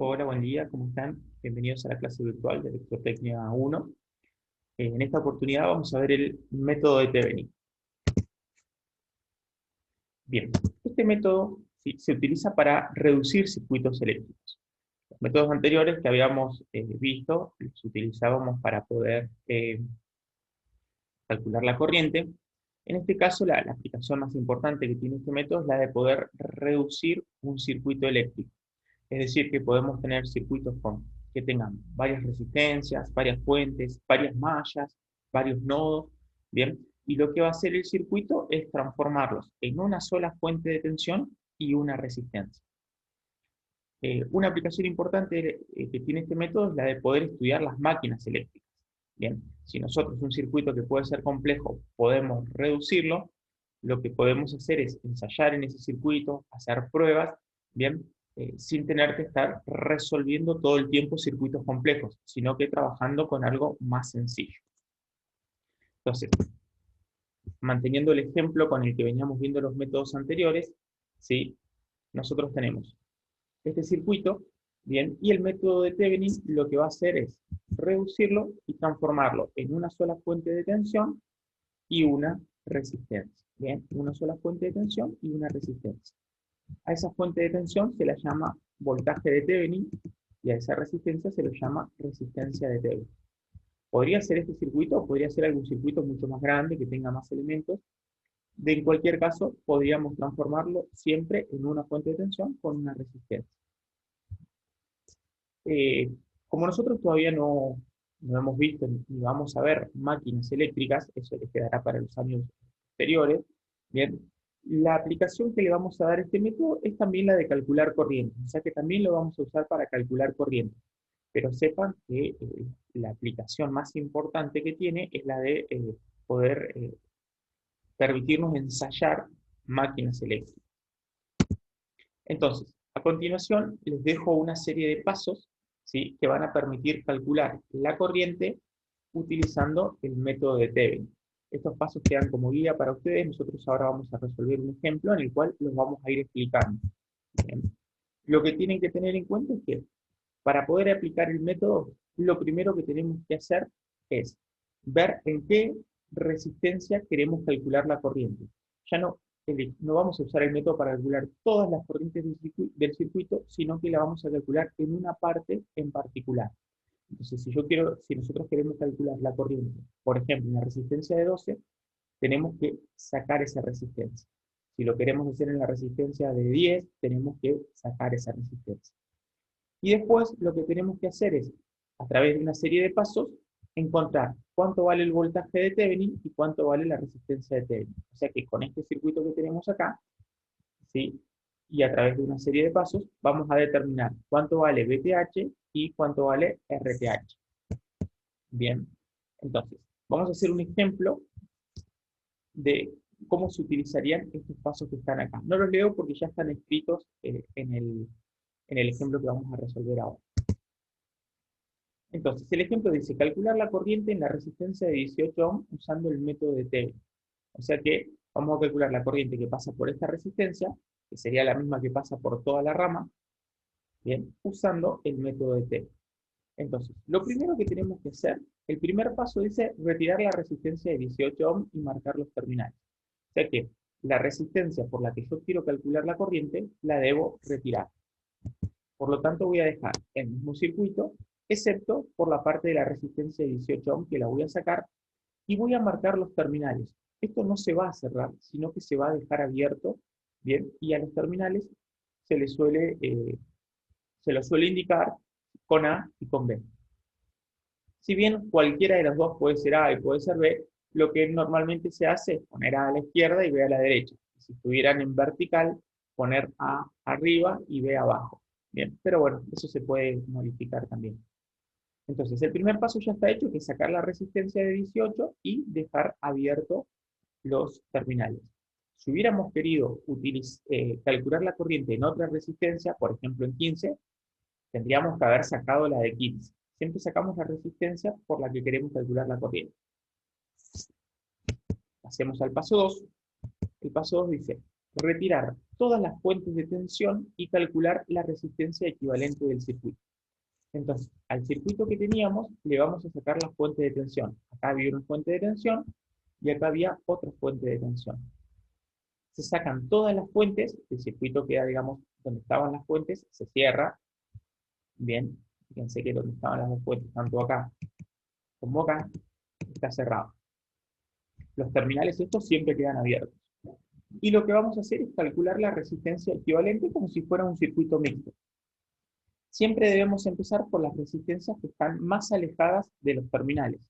Hola, buen día, ¿cómo están? Bienvenidos a la clase virtual de Electrotecnia 1. En esta oportunidad vamos a ver el método de Thevenin. Bien, este método sí, se utiliza para reducir circuitos eléctricos. Los métodos anteriores que habíamos visto los utilizábamos para poder calcular la corriente. En este caso, la aplicación más importante que tiene este método es la de poder reducir un circuito eléctrico. Es decir, que podemos tener circuitos que tengan varias resistencias, varias fuentes, varias mallas, varios nodos, ¿bien? Y lo que va a hacer el circuito es transformarlos en una sola fuente de tensión y una resistencia. Una aplicación importante que tiene este método es la de poder estudiar las máquinas eléctricas. Bien, si nosotros un circuito que puede ser complejo podemos reducirlo, lo que podemos hacer es ensayar en ese circuito, hacer pruebas, bien, sin tener que estar resolviendo todo el tiempo circuitos complejos, sino que trabajando con algo más sencillo. Entonces, manteniendo el ejemplo con el que veníamos viendo los métodos anteriores, ¿sí? Nosotros tenemos este circuito, bien, y el método de Thevenin lo que va a hacer es reducirlo y transformarlo en una sola fuente de tensión y una resistencia, bien, una sola fuente de tensión y una resistencia. A esa fuente de tensión se la llama voltaje de Thevenin y a esa resistencia se lo llama resistencia de Thevenin. Podría ser este circuito o podría ser algún circuito mucho más grande que tenga más elementos. En cualquier caso, podríamos transformarlo siempre en una fuente de tensión con una resistencia. Eh, Como nosotros todavía no hemos visto ni vamos a ver máquinas eléctricas, eso les quedará para los años posteriores, bien, la aplicación que le vamos a dar a este método es también la de calcular corriente, o sea que también lo vamos a usar para calcular corriente. Pero sepan que la aplicación más importante que tiene es la de poder permitirnos ensayar máquinas eléctricas. Entonces, a continuación les dejo una serie de pasos, ¿sí?, que van a permitir calcular la corriente utilizando el método de Thevenin. Estos pasos quedan como guía para ustedes. Nosotros ahora vamos a resolver un ejemplo en el cual los vamos a ir explicando. Bien. Lo que tienen que tener en cuenta es que para poder aplicar el método, lo primero que tenemos que hacer es ver en qué resistencia queremos calcular la corriente. Ya no vamos a usar el método para calcular todas las corrientes del circuito, sino que la vamos a calcular en una parte en particular. Entonces, si nosotros queremos calcular la corriente, por ejemplo, una resistencia de 12, tenemos que sacar esa resistencia. Si lo queremos hacer en la resistencia de 10, tenemos que sacar esa resistencia. Y después lo que tenemos que hacer es, a través de una serie de pasos, encontrar cuánto vale el voltaje de Thevenin y cuánto vale la resistencia de Thevenin. O sea que con este circuito que tenemos acá, ¿sí?, y a través de una serie de pasos, vamos a determinar cuánto vale VTH y cuánto vale RTH. Bien, entonces, vamos a hacer un ejemplo de cómo se utilizarían estos pasos que están acá. No los leo porque ya están escritos en el ejemplo que vamos a resolver ahora. Entonces, el ejemplo dice, calcular la corriente en la resistencia de 18 ohms usando el método de Thevenin. O sea que vamos a calcular la corriente que pasa por esta resistencia, que sería la misma que pasa por toda la rama, bien, usando el método de Thevenin. Entonces, lo primero que tenemos que hacer, el primer paso dice retirar la resistencia de 18 ohms y marcar los terminales. O sea que la resistencia por la que yo quiero calcular la corriente, la debo retirar. Por lo tanto, voy a dejar el mismo circuito, excepto por la parte de la resistencia de 18 ohms que la voy a sacar, y voy a marcar los terminales. Esto no se va a cerrar, sino que se va a dejar abierto, ¿bien? Y a los terminales se les suele indicar con A y con B. Si bien cualquiera de los dos puede ser A y puede ser B, lo que normalmente se hace es poner A la izquierda y B a la derecha. Si estuvieran en vertical, poner A arriba y B abajo. Bien, pero bueno, eso se puede modificar también. Entonces, el primer paso ya está hecho, que es sacar la resistencia de 18 y dejar abiertos los terminales. Si hubiéramos querido calcular la corriente en otra resistencia, por ejemplo en 15, tendríamos que haber sacado la de 15. Siempre sacamos la resistencia por la que queremos calcular la corriente. Pasemos al paso 2. El paso 2 dice, retirar todas las fuentes de tensión y calcular la resistencia equivalente del circuito. Entonces, al circuito que teníamos le vamos a sacar la fuente de tensión. Acá había una fuente de tensión y acá había otra fuente de tensión. Se sacan todas las fuentes, el circuito queda, digamos, donde estaban las fuentes, se cierra. Bien, fíjense que donde estaban las dos fuentes, tanto acá como acá, está cerrado. Los terminales estos siempre quedan abiertos. Y lo que vamos a hacer es calcular la resistencia equivalente como si fuera un circuito mixto. Siempre debemos empezar por las resistencias que están más alejadas de los terminales.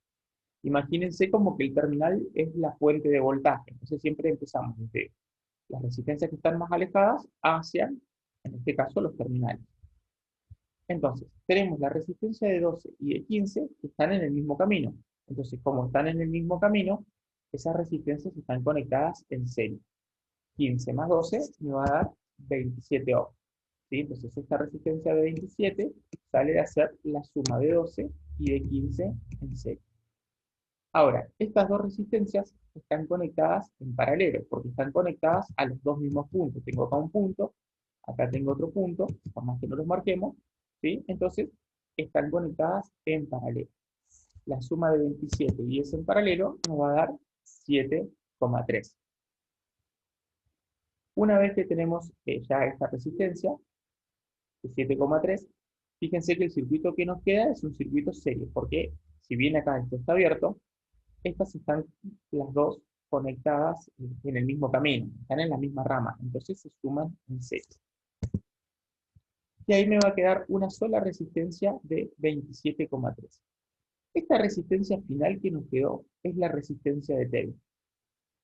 Imagínense como que el terminal es la fuente de voltaje. Entonces siempre empezamos desde las resistencias que están más alejadas hacia, en este caso, los terminales. Entonces, tenemos la resistencia de 12 y de 15 que están en el mismo camino. Entonces, como están en el mismo camino, esas resistencias están conectadas en serie. 15 más 12 me va a dar 27 ohms. ¿Sí? Entonces, esta resistencia de 27 sale a ser la suma de 12 y de 15 en serie. Ahora, estas dos resistencias están conectadas en paralelo, porque están conectadas a los dos mismos puntos. Tengo acá un punto, acá tengo otro punto, por más que no los marquemos, ¿sí? Entonces, están conectadas en paralelo. La suma de 27 y 10 en paralelo nos va a dar 7,3. Una vez que tenemos ya esta resistencia, de 7,3, fíjense que el circuito que nos queda es un circuito serie, porque si bien acá esto está abierto, estas están las dos conectadas en el mismo camino, están en la misma rama, entonces se suman en serie. Y ahí me va a quedar una sola resistencia de 27,3. Esta resistencia final que nos quedó es la resistencia de Thevin.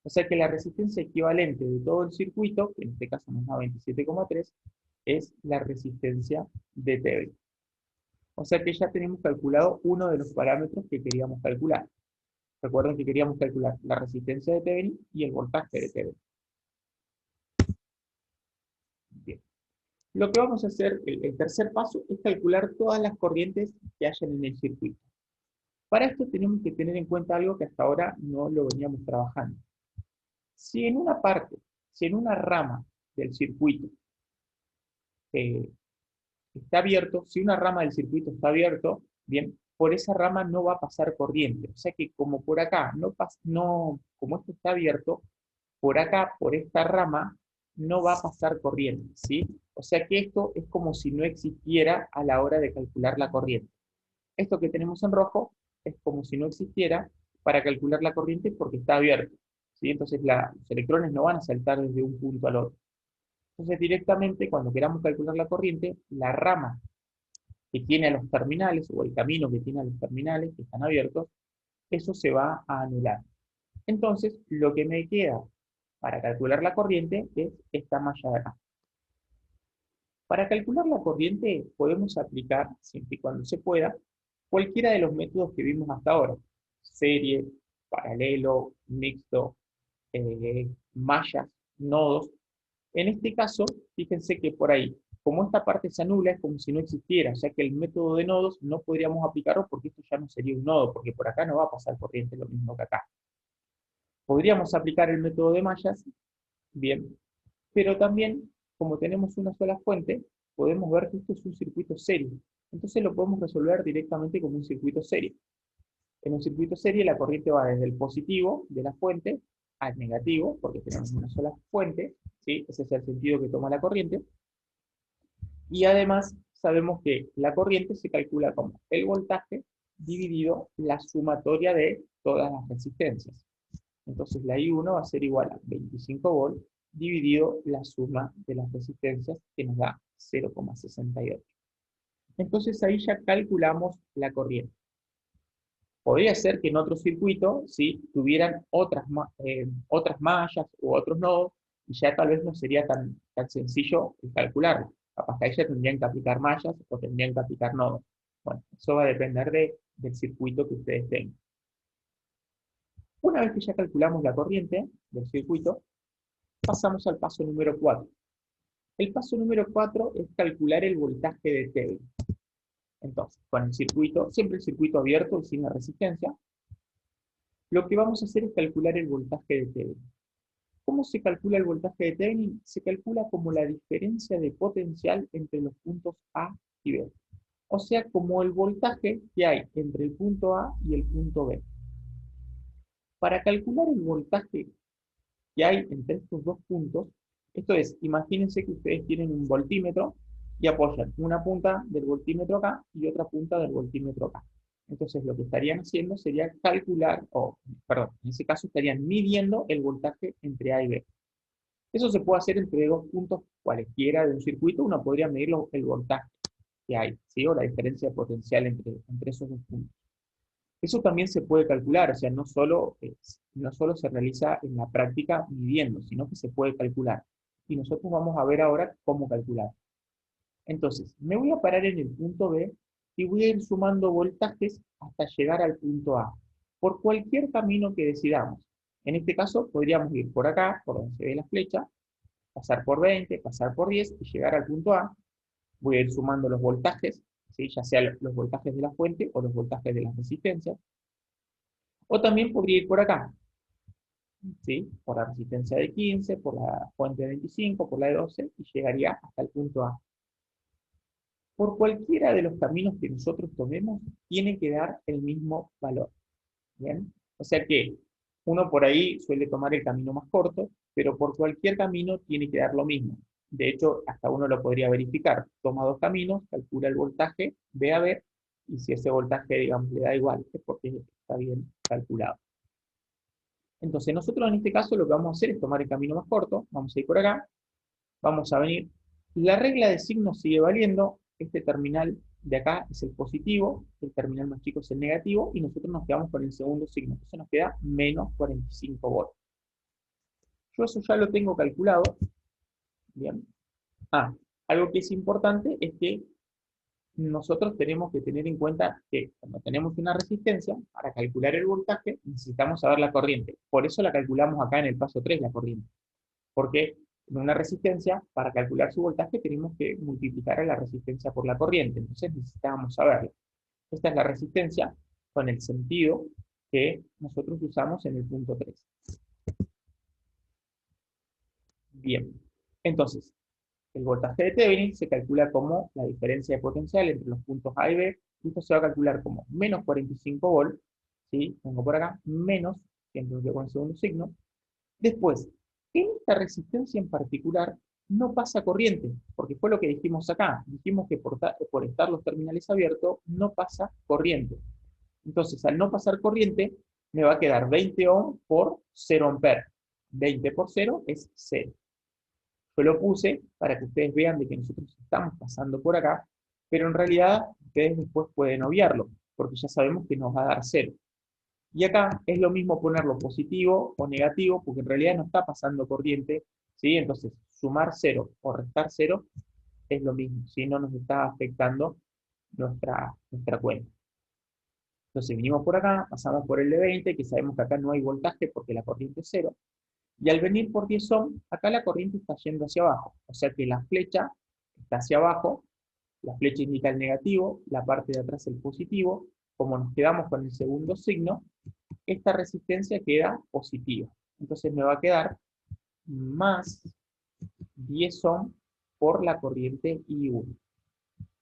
O sea que la resistencia equivalente de todo el circuito, que en este caso nos da 27,3, es la resistencia de Thevin. O sea que ya tenemos calculado uno de los parámetros que queríamos calcular. Recuerden que queríamos calcular la resistencia de Thevenin y el voltaje de Thevenin. Bien. Lo que vamos a hacer, el tercer paso, es calcular todas las corrientes que hayan en el circuito. Para esto tenemos que tener en cuenta algo que hasta ahora no lo veníamos trabajando. Si en una parte, si en una rama del circuito está abierto, si una rama del circuito está abierto, bien, por esa rama no va a pasar corriente. O sea que como por acá, como esto está abierto, por acá, por esta rama, no va a pasar corriente, ¿sí? O sea que esto es como si no existiera a la hora de calcular la corriente. Esto que tenemos en rojo es como si no existiera para calcular la corriente porque está abierto, ¿sí? Entonces los electrones no van a saltar desde un punto al otro. Entonces directamente cuando queramos calcular la corriente, la rama que tiene a los terminales o el camino que tiene a los terminales que están abiertos, eso se va a anular. Entonces lo que me queda para calcular la corriente es esta malla de acá. Para calcular la corriente podemos aplicar, siempre y cuando se pueda, cualquiera de los métodos que vimos hasta ahora. Serie, paralelo, mixto, mallas, nodos. En este caso, fíjense que por ahí, como esta parte se anula, es como si no existiera, o sea que el método de nodos no podríamos aplicarlo porque esto ya no sería un nodo, porque por acá no va a pasar corriente lo mismo que acá. Podríamos aplicar el método de mallas, bien, pero también, como tenemos una sola fuente, podemos ver que esto es un circuito serie. Entonces lo podemos resolver directamente como un circuito serie. En un circuito serie la corriente va desde el positivo de la fuente al negativo, porque tenemos una sola fuente, ¿sí? Ese es el sentido que toma la corriente. Y además sabemos que la corriente se calcula como el voltaje dividido la sumatoria de todas las resistencias. Entonces la I1 va a ser igual a 25 volts dividido la suma de las resistencias, que nos da 0,68. Entonces ahí ya calculamos la corriente. Podría ser que en otro circuito, ¿sí?, tuvieran otras mallas u otros nodos, y ya tal vez no sería tan sencillo calcularlo. Capaz que ahí ya tendrían que aplicar mallas o tendrían que aplicar nodos. Bueno, eso va a depender del circuito que ustedes tengan. Una vez que ya calculamos la corriente del circuito, pasamos al paso número 4. El paso número 4 es calcular el voltaje de Thevin. Entonces, con el circuito, siempre el circuito abierto y sin la resistencia, lo que vamos a hacer es calcular el voltaje de Thevin. ¿Cómo se calcula el voltaje de Thevenin? Se calcula como la diferencia de potencial entre los puntos A y B. O sea, como el voltaje que hay entre el punto A y el punto B. Para calcular el voltaje que hay entre estos dos puntos, esto es, imagínense que ustedes tienen un voltímetro y apoyan una punta del voltímetro acá y otra punta del voltímetro acá. Entonces lo que estarían haciendo sería calcular, o perdón, en ese caso estarían midiendo el voltaje entre A y B. Eso se puede hacer entre dos puntos cualesquiera de un circuito, uno podría medir el voltaje que hay, ¿sí? O la diferencia de potencial entre esos dos puntos. Eso también se puede calcular, o sea, no solo se realiza en la práctica midiendo, sino que se puede calcular. Y nosotros vamos a ver ahora cómo calcular. Entonces, me voy a parar en el punto B y voy a ir sumando voltajes hasta llegar al punto A, por cualquier camino que decidamos. En este caso, podríamos ir por acá, por donde se ve la flecha, pasar por 20, pasar por 10 y llegar al punto A. Voy a ir sumando los voltajes, ¿sí? Ya sea los voltajes de la fuente o los voltajes de las resistencias. O también podría ir por acá, ¿sí? Por la resistencia de 15, por la fuente de 25, por la de 12, y llegaría hasta el punto A. Por cualquiera de los caminos que nosotros tomemos, tiene que dar el mismo valor. ¿Bien? O sea que uno por ahí suele tomar el camino más corto, pero por cualquier camino tiene que dar lo mismo. De hecho, hasta uno lo podría verificar. Toma dos caminos, calcula el voltaje, ve a ver, y si ese voltaje, digamos, le da igual, es porque está bien calculado. Entonces, nosotros en este caso lo que vamos a hacer es tomar el camino más corto, vamos a ir por acá, vamos a venir. La regla de signos sigue valiendo, este terminal de acá es el positivo, el terminal más chico es el negativo, y nosotros nos quedamos con el segundo signo, entonces nos queda menos 45 volts. Yo eso ya lo tengo calculado. Bien. Algo que es importante es que nosotros tenemos que tener en cuenta que cuando tenemos una resistencia, para calcular el voltaje, necesitamos saber la corriente. Por eso la calculamos acá en el paso 3, la corriente. Porque en una resistencia, para calcular su voltaje, tenemos que multiplicar a la resistencia por la corriente. Entonces necesitábamos saberla. Esta es la resistencia con el sentido que nosotros usamos en el punto 3. Bien. Entonces, el voltaje de Thevenin se calcula como la diferencia de potencial entre los puntos A y B, y esto se va a calcular como menos 45 volts, ¿sí? Pongo por acá, menos, siempre con el segundo signo. Después, en esta resistencia en particular, no pasa corriente, porque fue lo que dijimos acá. Dijimos que por estar los terminales abiertos, no pasa corriente. Entonces, al no pasar corriente, me va a quedar 20 ohm por 0 amperes. 20 por 0 es 0. Yo lo puse para que ustedes vean de que nosotros estamos pasando por acá, pero en realidad ustedes después pueden obviarlo, porque ya sabemos que nos va a dar 0. Y acá es lo mismo ponerlo positivo o negativo, porque en realidad no está pasando corriente, ¿sí? Entonces, sumar 0 o restar 0 es lo mismo, ¿sí? No nos está afectando nuestra cuenta. Entonces, venimos por acá, pasamos por el de 20, que sabemos que acá no hay voltaje porque la corriente es 0. Y al venir por 10 ohm, acá la corriente está yendo hacia abajo. O sea que la flecha está hacia abajo, la flecha indica el negativo, la parte de atrás el positivo. Como nos quedamos con el segundo signo, esta resistencia queda positiva. Entonces me va a quedar más 10 ohm por la corriente I1.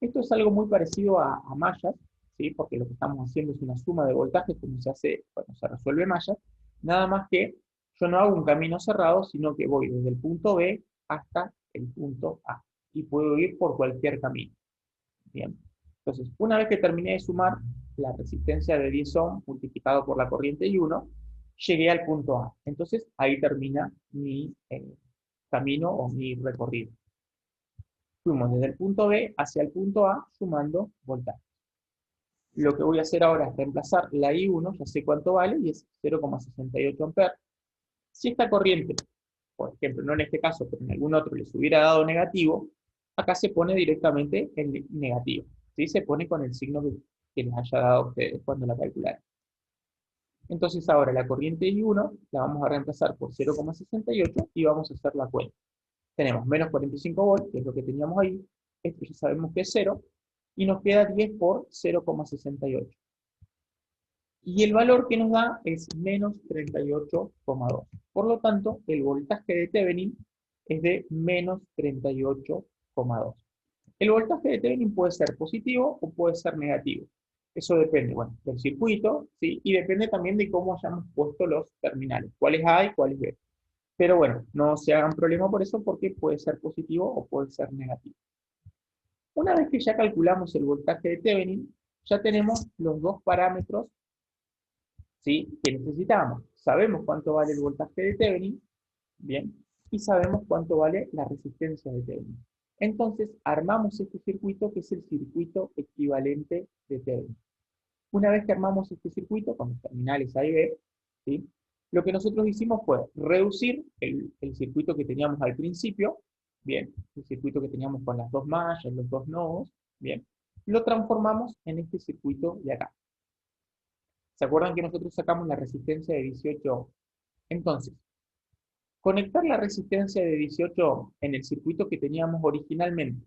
Esto es algo muy parecido a mallas, ¿sí? Porque lo que estamos haciendo es una suma de voltajes como se hace cuando se resuelve mallas, nada más que yo no hago un camino cerrado, sino que voy desde el punto B hasta el punto A, y puedo ir por cualquier camino. Bien. Entonces, una vez que terminé de sumar la resistencia de 10 ohm multiplicado por la corriente I1, llegué al punto A. Entonces, ahí termina mi camino o mi recorrido. Fuimos desde el punto B hacia el punto A sumando voltaje. Lo que voy a hacer ahora es reemplazar la I1, ya sé cuánto vale, y es 0,68 amperes. Si esta corriente, por ejemplo, no en este caso, pero en algún otro les hubiera dado negativo, acá se pone directamente el negativo. ¿Sí? Se pone con el signo que les haya dado a ustedes cuando la calcularon. Entonces ahora la corriente I1 la vamos a reemplazar por 0,68 y vamos a hacer la cuenta. Tenemos menos 45 volts, que es lo que teníamos ahí. Esto ya sabemos que es 0. Y nos queda 10 por 0,68. Y el valor que nos da es menos 38,2. Por lo tanto, el voltaje de Thevenin es de menos 38,2. El voltaje de Thevenin puede ser positivo o puede ser negativo. Eso depende, bueno, del circuito, ¿sí? Y depende también de cómo hayamos puesto los terminales, cuáles A y cuáles B. Pero bueno, no se hagan problema por eso porque puede ser positivo o puede ser negativo. Una vez que ya calculamos el voltaje de Thevenin, ya tenemos los dos parámetros, ¿sí?, que necesitamos. Sabemos cuánto vale el voltaje de Thevenin, bien, y sabemos cuánto vale la resistencia de Thevenin. Entonces, armamos este circuito que es el circuito equivalente de Thevenin. Una vez que armamos este circuito con los terminales A y B, ¿sí?, lo que nosotros hicimos fue reducir el circuito que teníamos al principio, bien, el circuito que teníamos con las dos mallas, los dos nodos, bien, lo transformamos en este circuito de acá. ¿Se acuerdan que nosotros sacamos la resistencia de 18 ohms? Entonces, conectar la resistencia de 18 ohms en el circuito que teníamos originalmente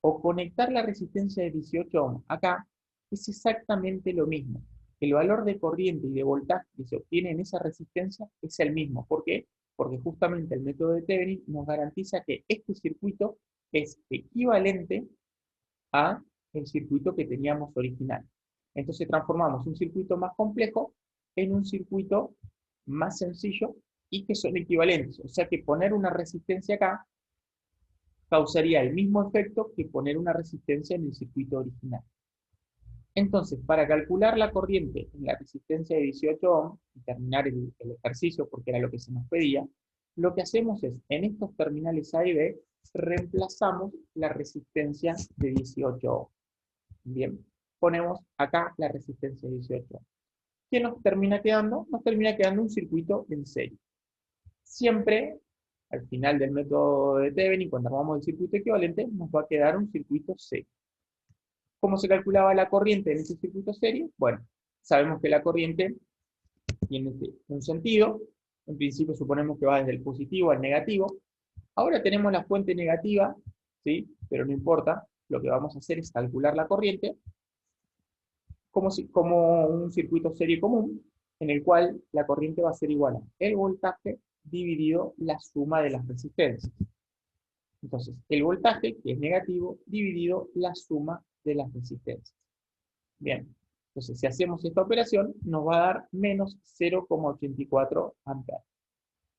o conectar la resistencia de 18 ohms acá es exactamente lo mismo. El valor de corriente y de voltaje que se obtiene en esa resistencia es el mismo. ¿Por qué? Porque justamente el método de Thevenin nos garantiza que este circuito es equivalente a el circuito que teníamos original. Entonces transformamos un circuito más complejo en un circuito más sencillo y que son equivalentes. O sea que poner una resistencia acá causaría el mismo efecto que poner una resistencia en el circuito original. Entonces, para calcular la corriente en la resistencia de 18 ohms y terminar el ejercicio, porque era lo que se nos pedía, lo que hacemos es, en estos terminales A y B, reemplazamos la resistencia de 18 ohms. Bien, ponemos acá la resistencia de 18 ohms. ¿Qué nos termina quedando? Nos termina quedando un circuito en serie. Siempre, al final del método de Thevenin, cuando armamos el circuito equivalente, nos va a quedar un circuito serie. ¿Cómo se calculaba la corriente en ese circuito serie? Bueno, sabemos que la corriente tiene un sentido. En principio suponemos que va desde el positivo al negativo. Ahora tenemos la fuente negativa, ¿sí?, pero no importa. Lo que vamos a hacer es calcular la corriente como un circuito serie común, en el cual la corriente va a ser igual a el voltaje dividido la suma de las resistencias. Entonces, el voltaje, que es negativo, dividido la suma de las resistencias. Bien, entonces si hacemos esta operación, nos va a dar menos 0,84 amperes.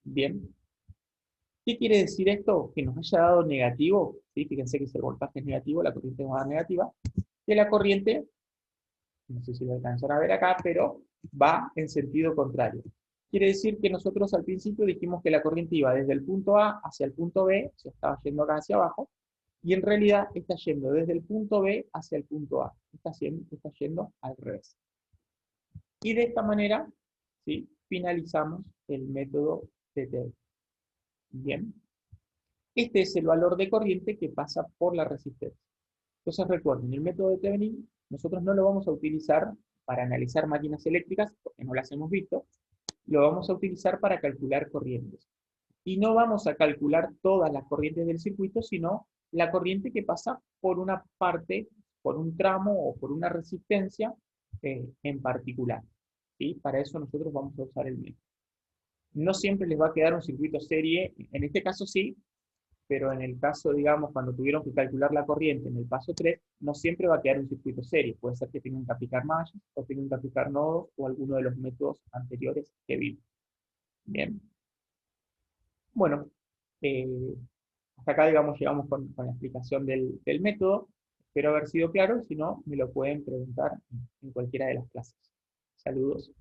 Bien, ¿qué quiere decir esto? Que nos haya dado negativo, ¿sí? Fíjense que si el voltaje es negativo, la corriente nos va a dar negativa, que la corriente, no sé si lo alcanzan a ver acá, pero va en sentido contrario. Quiere decir que nosotros al principio dijimos que la corriente iba desde el punto A hacia el punto B, se estaba yendo acá hacia abajo, y en realidad está yendo desde el punto B hacia el punto A. Está yendo al revés. Y de esta manera, ¿sí?, finalizamos el método de Thevenin. Bien. Este es el valor de corriente que pasa por la resistencia. Entonces recuerden, el método de Thevenin nosotros no lo vamos a utilizar para analizar máquinas eléctricas, porque no las hemos visto, lo vamos a utilizar para calcular corrientes. Y no vamos a calcular todas las corrientes del circuito, sino la corriente que pasa por una parte, por un tramo o por una resistencia en particular. ¿Sí? Para eso nosotros vamos a usar el método. No siempre les va a quedar un circuito serie, en este caso sí, pero en el caso, digamos, cuando tuvieron que calcular la corriente en el paso 3, no siempre va a quedar un circuito serie. Puede ser que tengan que aplicar mallas, o tengan que aplicar nodos, o alguno de los métodos anteriores que vimos. Bien. Bueno, hasta acá, digamos, llegamos con la explicación del método. Espero haber sido claro, si no, me lo pueden preguntar en cualquiera de las clases. Saludos.